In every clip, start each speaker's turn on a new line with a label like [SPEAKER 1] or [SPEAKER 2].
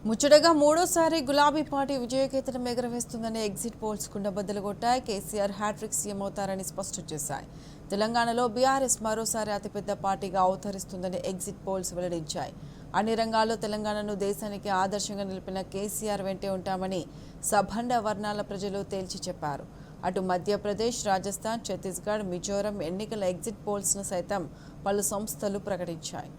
[SPEAKER 1] ముచ్చటగా మూడోసారి గులాబీ పార్టీ విజయకేతనం ఎగరవేస్తుందని ఎగ్జిట్ పోల్స్ కుండబద్దలు కొట్టాయి. కేసీఆర్ హ్యాట్రిక్ సీఎం అవుతారని స్పష్టం చేశాయి. తెలంగాణలో బీఆర్ఎస్ మరోసారి అతిపెద్ద పార్టీగా అవతరిస్తుందని ఎగ్జిట్ పోల్స్ వెల్లడించాయి. అన్ని రంగాల్లో తెలంగాణను దేశానికి ఆదర్శంగా నిలిపిన కేసీఆర్ వెంటే ఉంటామని సభండ వర్ణాల ప్రజలు తేల్చి చెప్పారు. అటు మధ్యప్రదేశ్, రాజస్థాన్, ఛత్తీస్గఢ్, మిజోరం ఎన్నికల ఎగ్జిట్ పోల్స్ను సైతం పలు సంస్థలు ప్రకటించాయి.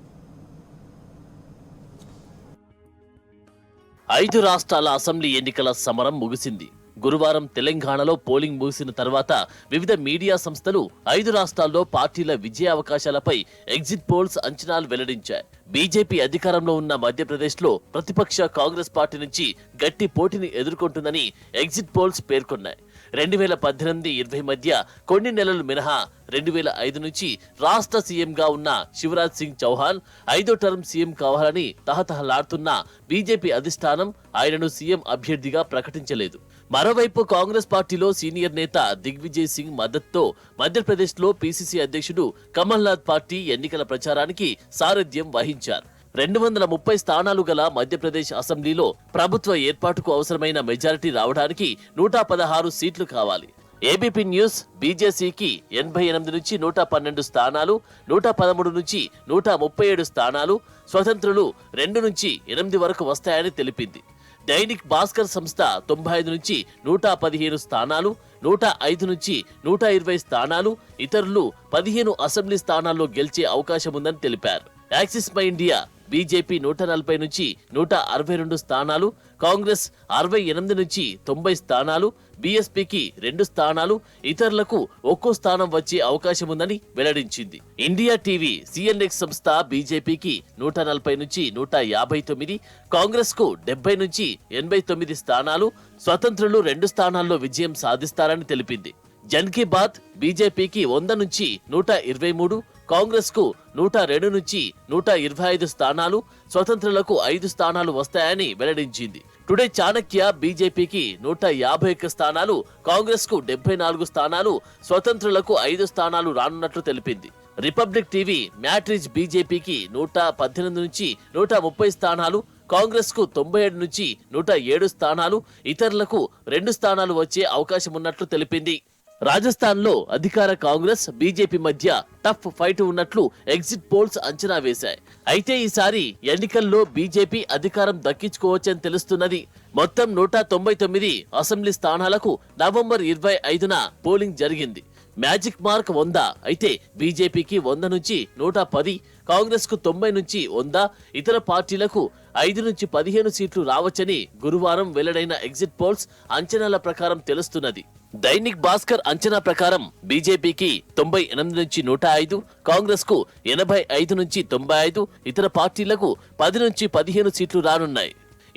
[SPEAKER 2] 5 రాష్ట్రాల అసెంబ్లీ ఎన్నికల సమరం ముగిసింది. గురువారం తెలంగాణలో పోలింగ్ ముగిసిన తర్వాత వివిధ మీడియా సంస్థలు 5 రాష్ట్రాల్లో పార్టీల విజయ అవకాశాలపై ఎగ్జిట్ పోల్స్ అంచనాలు వెల్లడించాయి. బీజేపీ అధికారంలో ఉన్న మధ్యప్రదేశ్లో ప్రతిపక్ష కాంగ్రెస్ పార్టీ నుంచి గట్టి పోటీని ఎదుర్కొంటుందని ఎగ్జిట్ పోల్స్ పేర్కొన్నాయి. 2018-20 మధ్య కొన్ని నెలలు మినహా 2005 నుంచి రాష్ట్ర సీఎంగా ఉన్న శివరాజ్ సింగ్ చౌహాన్ 5వ టర్మ్ సీఎం కావాలని తహతహలాడుతున్న బీజేపీ అధిష్టానం ఆయనను సీఎం అభ్యర్థిగా ప్రకటించలేదు. మరోవైపు కాంగ్రెస్ పార్టీలో సీనియర్ నేత దిగ్విజయ్ సింగ్ మద్దతుతో మధ్యప్రదేశ్లో పీసీసీ అధ్యక్షుడు కమల్నాథ్ పార్టీ ఎన్నికల ప్రచారానికి సారథ్యం వహించారు. 230 స్థానాలు గల మధ్యప్రదేశ్ అసెంబ్లీలో ప్రభుత్వ ఏర్పాటుకు అవసరమైన మెజారిటీ రావడానికి 116 సీట్లు కావాలి. ఏబీపీ న్యూస్ బీజేసీకి 88 నుంచి 112 స్థానాలు, 113 నుంచి 137 స్థానాలు, స్వతంత్రులు 2 నుంచి 8 వరకు వస్తాయని తెలిపింది. దైనిక్ భాస్కర్ సంస్థ 95 నుంచి 115 స్థానాలు, 105 నుంచి 120 స్థానాలు, ఇతరులు 15 అసెంబ్లీ స్థానాల్లో గెలిచే అవకాశం ఉందని తెలిపారు. యాక్సిస్ మై ఇండియా బీజేపీ 140 నుంచి 162 స్థానాలు, కాంగ్రెస్ 68 నుంచి 90 స్థానాలు, బీఎస్పీకి 2 స్థానాలు, ఇతరులకు ఒక్కో స్థానం వచ్చే అవకాశం ఉందని వెల్లడించింది. ఇండియా టీవీ సిఎన్ఎక్స్ సంస్థ బీజేపీకి 140 నుంచి 159, కాంగ్రెస్ కు 70 నుంచి 89 స్థానాలు, స్వతంత్రులు 2 స్థానాల్లో విజయం సాధిస్తారని తెలిపింది. జన్ కీ బాత్ బీజేపీకి 100 నుంచి 123, కాంగ్రెస్ కు 102 నుంచి 125 స్థానాలు, స్వతంత్రులకు 5 స్థానాలు వస్తాయని వెల్లడించింది. టుడే చాణక్య బీజేపీకి 151 స్థానాలు, కాంగ్రెస్ కు 74 స్థానాలు, స్వతంత్రులకు 5 స్థానాలు రానున్నట్లు తెలిపింది. రిపబ్లిక్ టీవీ మ్యాట్రిజ్ బీజేపీకి 118 నుంచి 130 స్థానాలు, కాంగ్రెస్ కు 97 నుంచి 107 స్థానాలు, ఇతరులకు 2 స్థానాలు వచ్చే అవకాశం ఉన్నట్లు తెలిపింది. రాజస్థాన్ లో అధికార కాంగ్రెస్ బీజేపీ మధ్య టఫ్ ఫైట్ ఉన్నట్లు ఎగ్జిట్ పోల్స్ అంచనా వేశాయి. అయితే ఈసారి ఎన్నికల్లో బీజేపీ అధికారం దక్కించుకోవచ్చని తెలుస్తున్నది. మొత్తం 199 అసెంబ్లీ స్థానాలకు నవంబర్ 25న పోలింగ్ జరిగింది. మ్యాజిక్ మార్క్ 100 అయితే బీజేపీకి 100 నుంచి 110, కాంగ్రెస్ కు 90 నుంచి 100, ఇతర పార్టీలకు 5 నుంచి 15 సీట్లు రావచ్చని గురువారం వెల్లడైన ఎగ్జిట్ పోల్స్ అంచనాల ప్రకారం తెలుస్తున్నది. దైనిక్ భాస్కర్ అంచనా ప్రకారం బీజేపీకి 98 నుంచి 105, కాంగ్రెస్ కు 85 నుంచి 95, ఇతర పార్టీలకు 10 నుంచి 15 సీట్లు రానున్నాయి.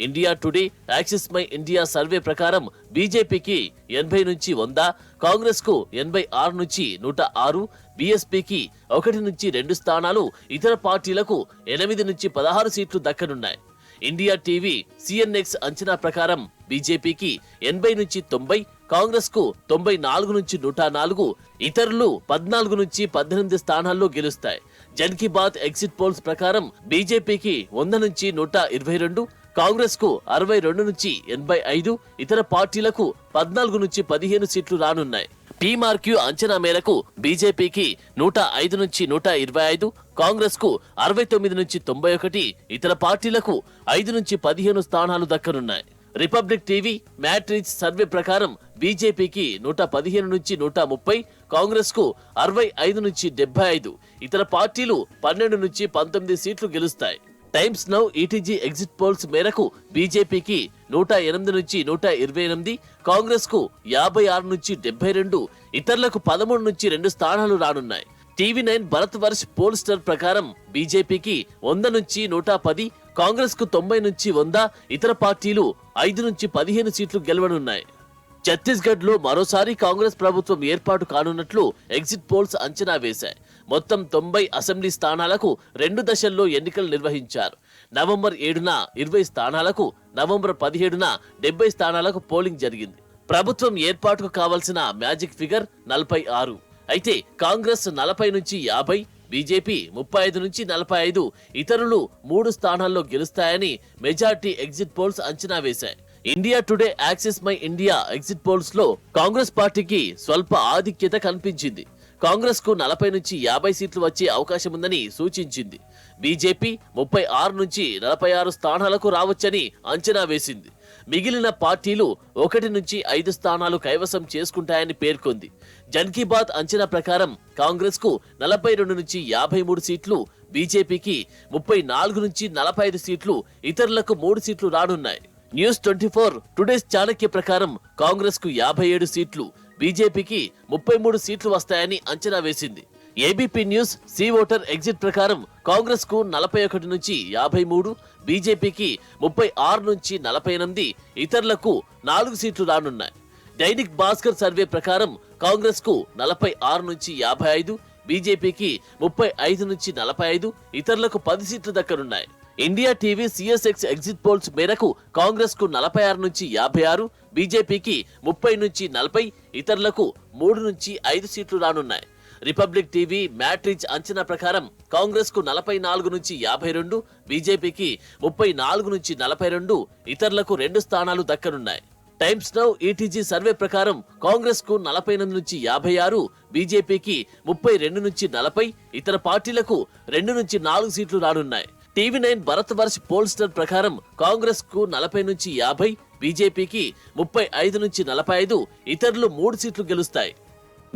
[SPEAKER 2] India today Axis my India survey ప్రకారం బీజేపీకి 80 నుంచి 100, కాంగ్రెస్ కు 86 నుంచి 106, బీఎస్పీకి 1 నుంచి 2 స్థానాలు, ఇతర పార్టీలకు 8 నుంచి 16 సీట్లు దక్కనున్నాయి. ఇండియా టీవీ సిఎన్ఎక్స్ అంచనా ప్రకారం బీజేపీకి 80 నుంచి 90, కాంగ్రెస్ కు 94 నుంచి 104, ఇతరులు 14 నుంచి 18 స్థానాల్లో గెలుస్తాయి. జన్ కీ బాత్ ఎగ్జిట్ పోల్స్ ప్రకారం బీజేపీకి 100 నుంచి 122, కాంగ్రెస్ కు 62 నుంచి 85, ఇతర పార్టీలకు 14 నుంచి 15 సీట్లు రానున్నాయి. పీమార్క్యూ అంచనా మేరకు బీజేపీకి 105 నుంచి 125, కాంగ్రెస్ కు 69 నుంచి 91, ఇతర పార్టీలకు 5 నుంచి 15 స్థానాలు దక్కనున్నాయి. రిపబ్లిక్ టీవీ మ్యాట్రిజ్ సర్వే ప్రకారం బీజేపీకి 115 నుంచి 130, కాంగ్రెస్ కు 65 నుంచి 75, ఇతర పార్టీలు 12 నుంచి 19 సీట్లు గెలుస్తాయి. Times Now ETG exit polls మేరకు బీజేపీకి 108 నుంచి 128, కాంగ్రెస్ కు 56 నుంచి 72, ఇతరులకు 13 నుంచి 2 స్థానాలు రానున్నాయి. టీవీ9 భరత్ వర్ష్ పోల్స్టర్ ప్రకారం బీజేపీకి 100 నుంచి 110, కాంగ్రెస్ కు 90 నుంచి 100, ఇతర పార్టీలు 5 నుంచి 15 సీట్లు గెలవనున్నాయి. ఛత్తీస్గఢ్ లో మరోసారి కాంగ్రెస్ ప్రభుత్వం ఏర్పాటు కానున్నట్లు ఎగ్జిట్ పోల్స్ అంచనా వేశాయి. మొత్తం 90 అసెంబ్లీ స్థానాలకు 2 దశల్లో ఎన్నికలు నిర్వహించారు. నవంబర్ 7న 20 స్థానాలకు, నవంబర్ 17న 70 స్థానాలకు పోలింగ్ జరిగింది. ప్రభుత్వం ఏర్పాటుకు కావాల్సిన మ్యాజిక్ ఫిగర్ 46. అయితే కాంగ్రెస్ 40 నుంచి 50, బీజేపీ 35 నుంచి 45, ఇతరులు 3 స్థానాల్లో గెలుస్తాయని మెజార్టీ ఎగ్జిట్ పోల్స్ అంచనా వేశాయి. India today, Axis my India exit polls లో కాంగ్రెస్ పార్టీకి స్వల్ప ఆధిక్యత కనిపించింది. కాంగ్రెస్ కు 40 నుంచి 50 సీట్లు వచ్చే అవకాశం ఉందని సూచించింది. బీజేపీ 36 నుంచి 46 స్థానాలకు రావచ్చని అంచనా వేసింది. మిగిలిన పార్టీలు 1 నుంచి 5 స్థానాలు కైవసం చేసుకుంటాయని పేర్కొంది. జన్ కీ బాత్ అంచనా ప్రకారం కాంగ్రెస్ కు 42 నుంచి 53 సీట్లు, బీజేపీకి 34 నుంచి 45 సీట్లు, ఇతరులకు 3 సీట్లు రానున్నాయి. న్యూస్ 24 టుడేస్ చాణక్య ప్రకారం కాంగ్రెస్ కు 57 సీట్లు, బీజేపీకి 33 సీట్లు వస్తాయని అంచనా వేసింది. ABP news C voter exit ప్రకారం కాంగ్రెస్ కు 41 నుంచి 53, బీజేపీకి 36 నుంచి 48, ఇతరులకు 4 సీట్లు రానున్నాయి. దైనిక్ భాస్కర్ సర్వే ప్రకారం కాంగ్రెస్ కు 46 నుంచి 55, బీజేపీకి 35 నుంచి 45, ఇతరులకు 10 సీట్లు దక్కనున్నాయి. ఇండియా టీవీ సిఎస్ఎక్స్ ఎగ్జిట్ పోల్స్ మేరకు కాంగ్రెస్ కు 46 నుంచి 56, బీజేపీకి 30 నుంచి 40, ఇతరులకు 3 నుంచి 5 సీట్లు రానున్నాయి. రిపబ్లిక్ టీవీ మ్యాట్రిచ్ అంచనా ప్రకారం కాంగ్రెస్ కు 44 నుంచి 52, బీజేపీకి 34 నుంచి 42, ఇతరులకు 2 స్థానాలు దక్కనున్నాయి. టైమ్స్ నౌ ఈటీజీ సర్వే ప్రకారం కాంగ్రెస్ కు 48 నుంచి 56, బీజేపీకి 32 నుంచి 40, ఇతర పార్టీలకు 2 నుంచి 4 సీట్లు రానున్నాయి. టీవీ9 భరత్ వర్ష్ పోల్స్టర్ ప్రకారం కాంగ్రెస్ కు 40 నుంచి 50, బీజేపీకి 35 నుంచి 45, ఇతరులు 3 సీట్లు గెలుస్తాయి.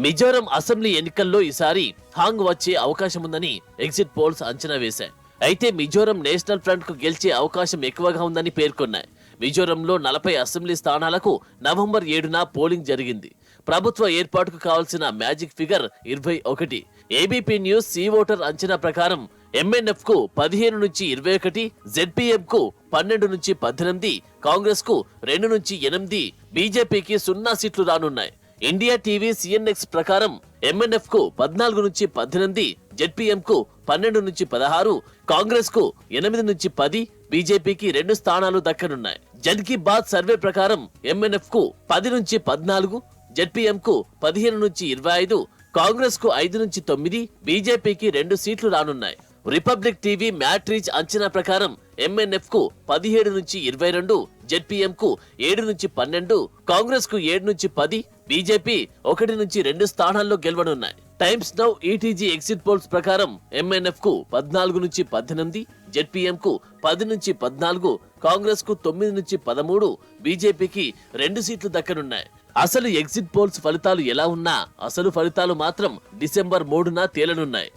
[SPEAKER 2] మిజోరం అసెంబ్లీ ఎన్నికల్లో ఈసారి హాంగ్ వచ్చే అవకాశం ఉందని ఎగ్జిట్ పోల్స్ అంచనా వేశాయి. అయితే మిజోరం నేషనల్ ఫ్రంట్ కు గెలిచే అవకాశం ఎక్కువగా ఉందని పేర్కొన్నాయి. మిజోరంలో 40 అసెంబ్లీ స్థానాలకు నవంబర్ 7న పోలింగ్ జరిగింది. ప్రభుత్వ ఏర్పాటుకు కావాల్సిన magic figure 21. ABP news C voter అంచనా ప్రకారం ఎంఎన్ఎఫ్ కు 15 నుంచి 21, జెడ్పీఎం కు 12 నుంచి 18, కాంగ్రెస్ కు 2 నుంచి 8, బీజేపీకి 0 సీట్లు రానున్నాయి. ఇండియా టీవీ సిఎన్ఎక్స్ ప్రకారం ఎంఎన్ఎఫ్ కు 14 నుంచి 18, జెడ్పీఎం కు 12 నుంచి 16, కాంగ్రెస్ కు 8 నుంచి 10, బీజేపీకి 2 స్థానాలు దక్కనున్నాయి. జన్ కీ బాత్ సర్వే ప్రకారం ఎంఎన్ఎఫ్ కు 10 నుంచి 14, జెడ్పీఎం కు 15 నుంచి 25, కాంగ్రెస్ కు 5 నుంచి 9, బీజేపీకి 2 సీట్లు రానున్నాయి. రిపబ్లిక్ టీవీ మ్యాట్రిచ్ అంచనా ప్రకారం ఎంఎన్ఎఫ్ కు 17 నుంచి 22, జెడ్పీఎం కు 7 నుంచి 12, కాంగ్రెస్ కు 7 నుంచి 10, బీజేపీ 1 నుంచి 2 స్థానాల్లో గెలవనున్నాయి. Times Now ETG exit polls ప్రకారం ఎంఎన్ఎఫ్ కు 14 నుంచి 18, జెడ్పీఎం కు 10 నుంచి 14, కాంగ్రెస్ కు 9 నుంచి 13, బీజేపీకి 2 సీట్లు దక్కనున్నాయి. అసలు ఎగ్జిట్ పోల్స్ ఫలితాలు ఎలా ఉన్నా అసలు ఫలితాలు మాత్రం డిసెంబర్ 3న తేలనున్నాయి.